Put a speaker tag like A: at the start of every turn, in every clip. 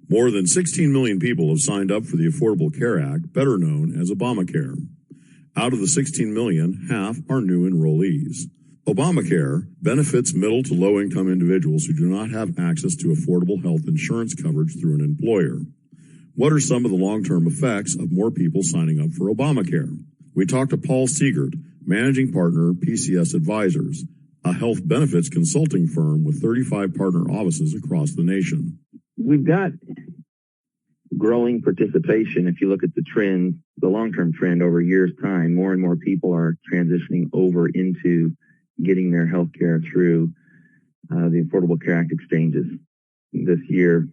A: More than 16 million people have signed up for the Affordable Care Act, better known as Obamacare. Out of the 16 million, half are new enrollees. Obamacare benefits middle to low-income individuals who do not have access to affordable health insurance coverage through an employer. What are some of the long-term effects of more people signing up for Obamacare? We talked to Paul Seegert, Managing Partner, PCS Advisors, a health benefits consulting firm with 35 partner offices across the nation.
B: We've got growing participation. If you look at the trend, the long-term trend over a year's time, more and more people are transitioning over into getting their health care through the Affordable Care Act exchanges. This year,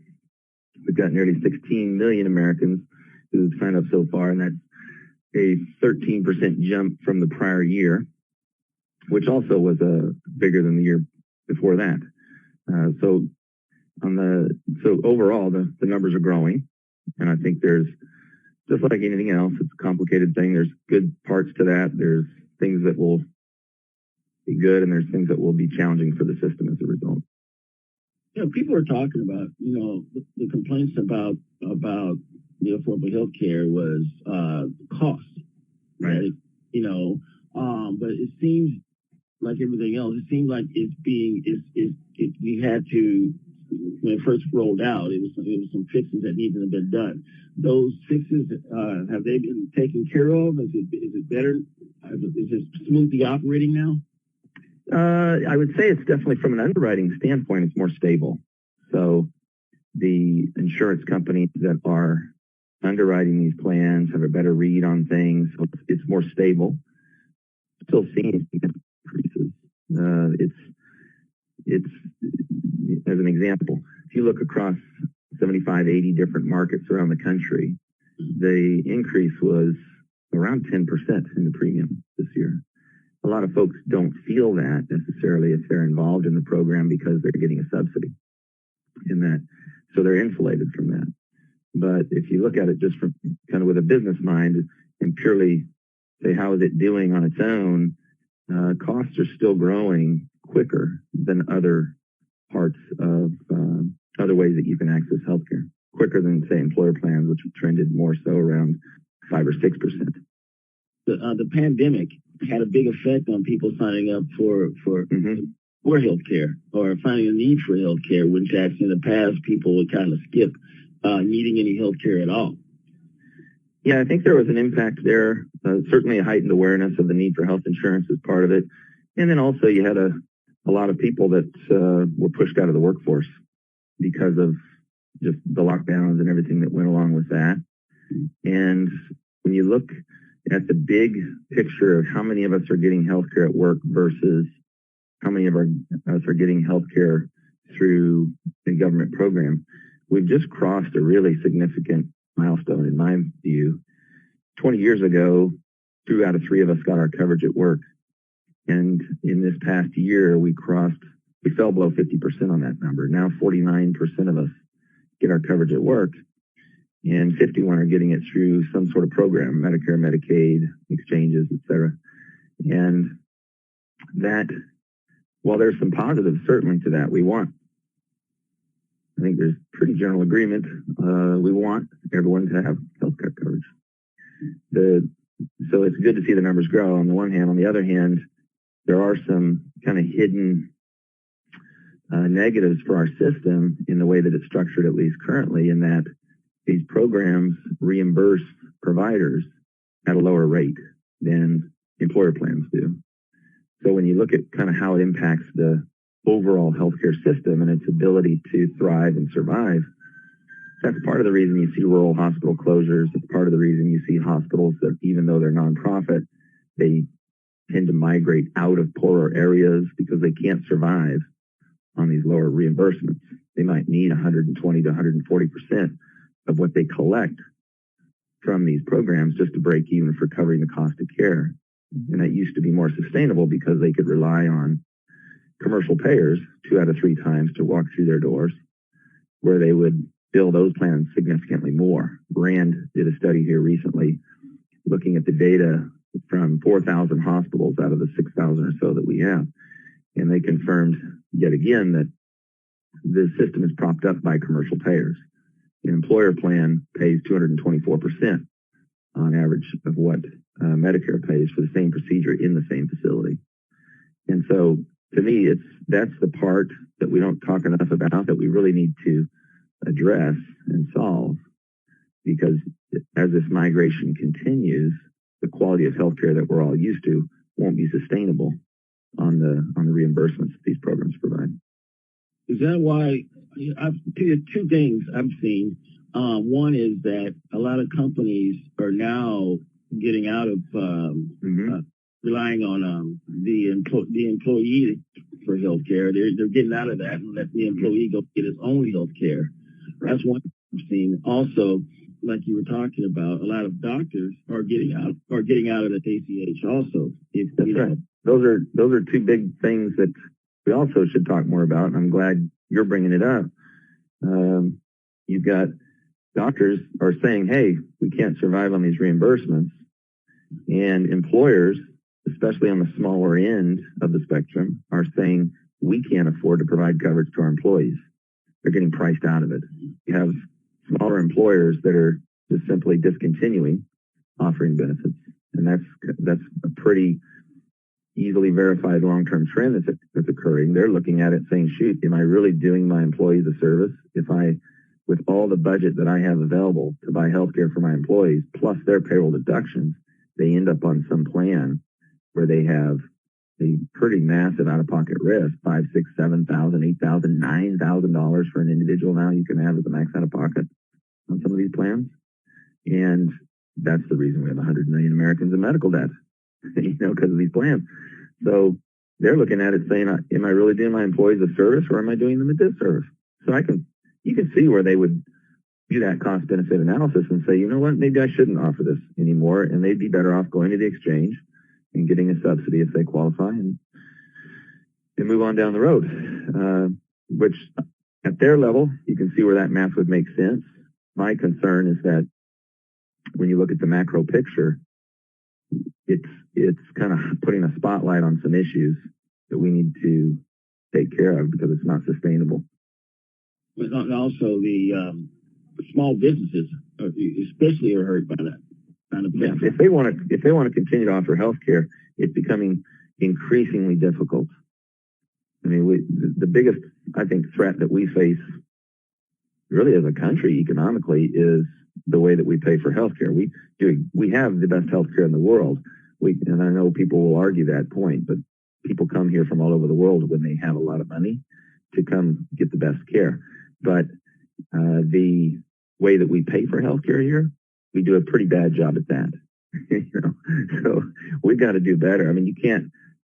B: we've got nearly 16 million Americans who've signed up so far, and that's a 13% jump from the prior year, which also was bigger than the year before that. So overall, the numbers are growing, and I think there's, just like anything else, it's a complicated thing. There's good parts to that. There's things that will be good, and there's things that will be challenging for the system as a result.
C: Yeah, people are talking about, the complaints about the affordable health care was cost, right? But it seems like everything else. It seems like we had to, when it first rolled out, it was some fixes that needed to have been done. Those fixes, have they been taken care of? Is it better? Is it smoothly operating now?
B: I would say it's definitely, from an underwriting standpoint, it's more stable. So the insurance companies that are underwriting these plans have a better read on things. So it's more stable. Still seeing increases. It's as an example, if you look across 75, 80 different markets around the country, the increase was around 10% in the premium this year. A lot of folks don't feel that necessarily if they're involved in the program because they're getting a subsidy in that. So they're insulated from that. But if you look at it just from kind of with a business mind and purely say, how is it doing on its own? Costs are still growing quicker than other parts of other ways that you can access healthcare, quicker than, say, employer plans, which have trended more so around 5 or 6%.
C: The pandemic had a big effect on people signing up for healthcare or finding a need for healthcare, which actually in the past people would kind of skip needing any healthcare at all.
B: Yeah, I think there was an impact there. Certainly a heightened awareness of the need for health insurance is part of it. And then also you had a lot of people that were pushed out of the workforce because of just the lockdowns and everything that went along with that. And when you look at the big picture of how many of us are getting healthcare at work versus how many of us are getting healthcare through the government program, we've just crossed a really significant milestone in my view. 20 years ago, 2 out of 3 of us got our coverage at work. And in this past year, we fell below 50% on that number. Now 49% of us get our coverage at work, and 51 are getting it through some sort of program, Medicare, Medicaid, exchanges, et cetera. And that, while there's some positives certainly to that, I think there's pretty general agreement. We want everyone to have health care coverage. So it's good to see the numbers grow on the one hand. On the other hand, there are some kind of hidden negatives for our system in the way that it's structured, at least currently, in that these programs reimburse providers at a lower rate than employer plans do. So when you look at kind of how it impacts the overall healthcare system and its ability to thrive and survive, that's part of the reason you see rural hospital closures. It's part of the reason you see hospitals that, even though they're nonprofit, they tend to migrate out of poorer areas because they can't survive on these lower reimbursements. They might need 120 to 140% of what they collect from these programs just to break even for covering the cost of care. And that used to be more sustainable because they could rely on commercial payers 2 out of 3 times to walk through their doors, where they would bill those plans significantly more. Rand did a study here recently looking at the data from 4,000 hospitals out of the 6,000 or so that we have. And they confirmed yet again that the system is propped up by commercial payers. An employer plan pays 224% on average of what Medicare pays for the same procedure in the same facility. And so to me, that's the part that we don't talk enough about that we really need to address and solve, because as this migration continues, the quality of healthcare that we're all used to won't be sustainable on the reimbursements that these programs provide.
C: Is that why two things I've seen? One is that a lot of companies are now getting out of relying on the employee for healthcare. They're getting out of that and let the employee go get his own healthcare. That's one thing I've seen. Also, like you were talking about, a lot of doctors are getting out of the ACH also.
B: That's right. Those are two big things that we also should talk more about. I'm glad you're bringing it up. You've got doctors are saying, hey, we can't survive on these reimbursements. And employers, especially on the smaller end of the spectrum, are saying we can't afford to provide coverage to our employees. They're getting priced out of it. You have smaller employers that are just simply discontinuing offering benefits. And that's a pretty easily verified long-term trend that's occurring. They're looking at it saying, shoot, am I really doing my employees a service if I, with all the budget that I have available to buy healthcare for my employees, plus their payroll deductions, they end up on some plan where they have a pretty massive out-of-pocket risk, $5,000, $6,000, $7,000, $8,000, $9,000 for an individual now you can have as a max out-of-pocket on some of these plans. And that's the reason we have 100 million Americans in medical debt, because of these plans. So they're looking at it saying, am I really doing my employees a service or am I doing them a disservice? So you can see where they would do that cost-benefit analysis and say, you know what, maybe I shouldn't offer this anymore, and they'd be better off going to the exchange and getting a subsidy if they qualify and move on down the road, which at their level, you can see where that math would make sense. My concern is that when you look at the macro picture, it's kind of putting a spotlight on some issues that we need to take care of because it's not sustainable.
C: But also the small businesses, especially, are hurt by that kind of plan.
B: If they want to continue to offer health care, it's becoming increasingly difficult. I mean, the biggest, I think, threat that we face really as a country economically is the way that we pay for health care. We have the best health care in the world. And I know people will argue that point, but people come here from all over the world when they have a lot of money to come get the best care. But the way that we pay for health care here, we do a pretty bad job at that. So we've got to do better. I mean,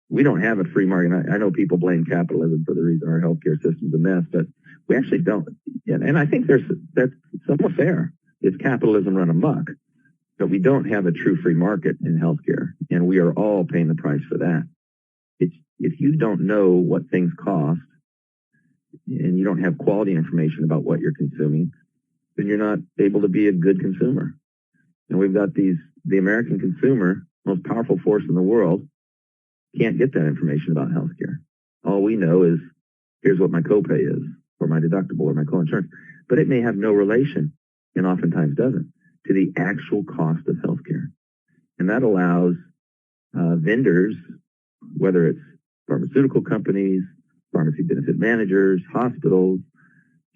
B: we don't have a free market. I know people blame capitalism for the reason our healthcare system's a mess, but we actually don't. And I think that's somewhat fair. It's capitalism run amok, but we don't have a true free market in healthcare, and we are all paying the price for that. If you don't know what things cost and you don't have quality information about what you're consuming, then you're not able to be a good consumer. And we've got the American consumer, most powerful force in the world, can't get that information about healthcare. All we know is, here's what my copay is, or my deductible, or my co-insurance. But it may have no relation, and oftentimes doesn't, to the actual cost of healthcare. And that allows vendors, whether it's pharmaceutical companies, pharmacy benefit managers, hospitals,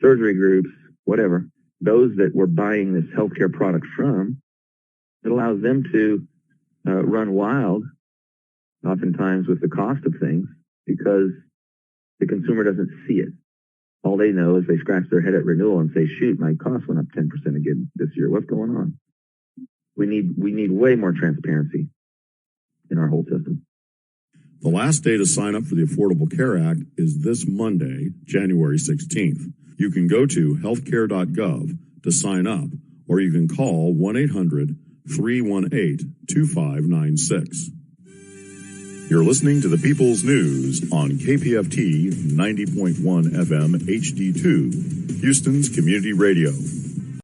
B: surgery groups, whatever, those that we're buying this healthcare product from, it allows them to run wild, oftentimes with the cost of things, because the consumer doesn't see it. All they know is they scratch their head at renewal and say, shoot, my cost went up 10% again this year. What's going on? We need way more transparency in our whole system.
A: The last day to sign up for the Affordable Care Act is this Monday, January 16th. You can go to healthcare.gov to sign up, or you can call 1-800-318-2596. You're listening to the People's News on KPFT 90.1 FM HD2, Houston's community radio.